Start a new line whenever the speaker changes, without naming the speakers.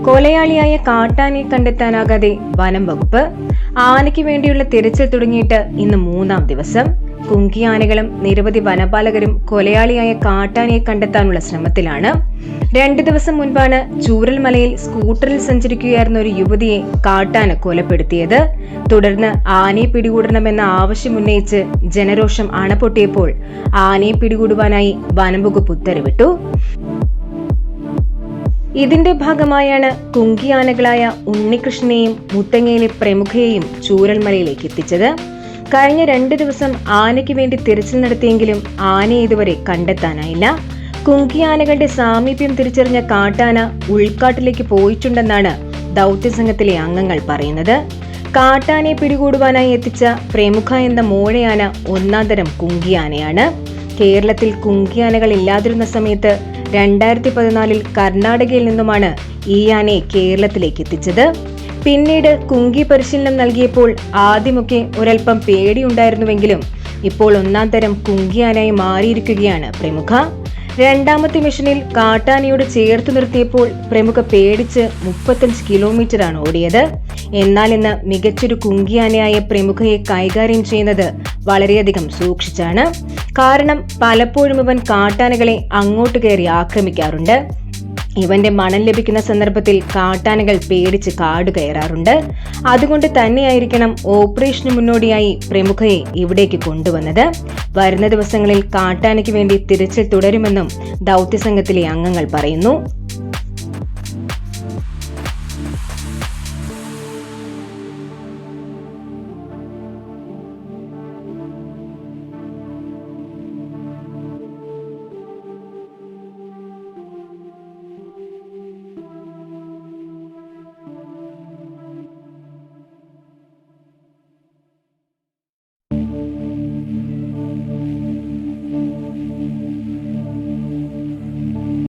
കൊലയാളിയായ കാട്ടാനയെ കണ്ടെത്താനാകാതെ വനം വകുപ്പ്. ആനയ്ക്ക് വേണ്ടിയുള്ള തിരച്ചിൽ തുടങ്ങിയിട്ട് ഇന്ന് 3-ാം ദിവസം. കുങ്കിയാനകളും നിരവധി വനപാലകരും കൊലയാളിയായ കാട്ടാനയെ കണ്ടെത്താനുള്ള ശ്രമത്തിലാണ്. 2 ദിവസം മുൻപാണ് ചൂരൽമലയിൽ സ്കൂട്ടറിൽ സഞ്ചരിക്കുകയായിരുന്ന ഒരു യുവതിയെ കാട്ടാന കൊലപ്പെടുത്തിയത്. തുടർന്ന് ആനയെ പിടികൂടണമെന്ന ആവശ്യമുന്നയിച്ച് ജനരോഷം അണപൊട്ടിയപ്പോൾ ആനയെ പിടികൂടുവാനായി വനംവകുപ്പ് ഉത്തരവിട്ടു. ഇതിന്റെ ഭാഗമായാണ് കുങ്കിയാനകളായ ഉണ്ണികൃഷ്ണനെയും മുത്തങ്ങയിലെ പ്രമുഖയെയും ചൂരൽമലയിലേക്ക് എത്തിച്ചത്. കഴിഞ്ഞ 2 ദിവസം ആനയ്ക്ക് വേണ്ടി തിരച്ചിൽ നടത്തിയെങ്കിലും ആനയെ ഇതുവരെ കണ്ടെത്താനായില്ല. കുങ്കിയാനകളുടെ സാമീപ്യം തിരിച്ചറിഞ്ഞ കാട്ടാന ഉൾക്കാട്ടിലേക്ക് പോയിട്ടുണ്ടെന്നാണ് ദൗത്യസംഘത്തിലെ അംഗങ്ങൾ പറയുന്നത്. കാട്ടാനയെ പിടികൂടുവാനായി എത്തിച്ച പ്രമുഖ എന്ന മോഴയാന 1-ാം തരം കുങ്കിയാനയാണ്. കേരളത്തിൽ കുങ്കിയാനകൾ ഇല്ലാതിരുന്ന സമയത്ത് 2014 കർണാടകയിൽ നിന്നുമാണ് ഈ ആനയെ കേരളത്തിലേക്ക് എത്തിച്ചത്. പിന്നീട് കുങ്കി പരിശീലനം നൽകിയപ്പോൾ ആദ്യമൊക്കെ ഒരൽപ്പം പേടിയുണ്ടായിരുന്നുവെങ്കിലും ഇപ്പോൾ 1-ാം തരം കുങ്കിയാനയായി മാറിയിരിക്കുകയാണ് പ്രമുഖ. 2ാമത്തെ മിഷനിൽ കാട്ടാനയോട് ചേർത്ത് നിർത്തിയപ്പോൾ പ്രമുഖ പേടിച്ച് 35 കിലോമീറ്ററാണ് ഓടിയത്. എന്നാൽ ഇന്ന് മികച്ചൊരു കുങ്കിയാനയായ പ്രമുഖയെ കൈകാര്യം ചെയ്യുന്നത് വളരെയധികം സൂക്ഷിച്ചാണ്. കാരണം പലപ്പോഴും ഇവൻ കാട്ടാനകളെ അങ്ങോട്ട് കയറി ആക്രമിക്കാറുണ്ട്. ഇവന്റെ മണം ലഭിക്കുന്ന സന്ദർഭത്തിൽ കാട്ടാനകൾ പേടിച്ച് കാട് കയറാറുണ്ട്. അതുകൊണ്ട് തന്നെയായിരിക്കണം ഓപ്പറേഷന് മുന്നോടിയായി പ്രമുഖയെ ഇവിടേക്ക് കൊണ്ടുവന്നത്. വരുന്ന ദിവസങ്ങളിൽ കാട്ടാനയ്ക്ക് വേണ്ടി തിരച്ചിൽ തുടരുമെന്നും ദൗത്യസംഘത്തിലെ അംഗങ്ങൾ പറയുന്നു.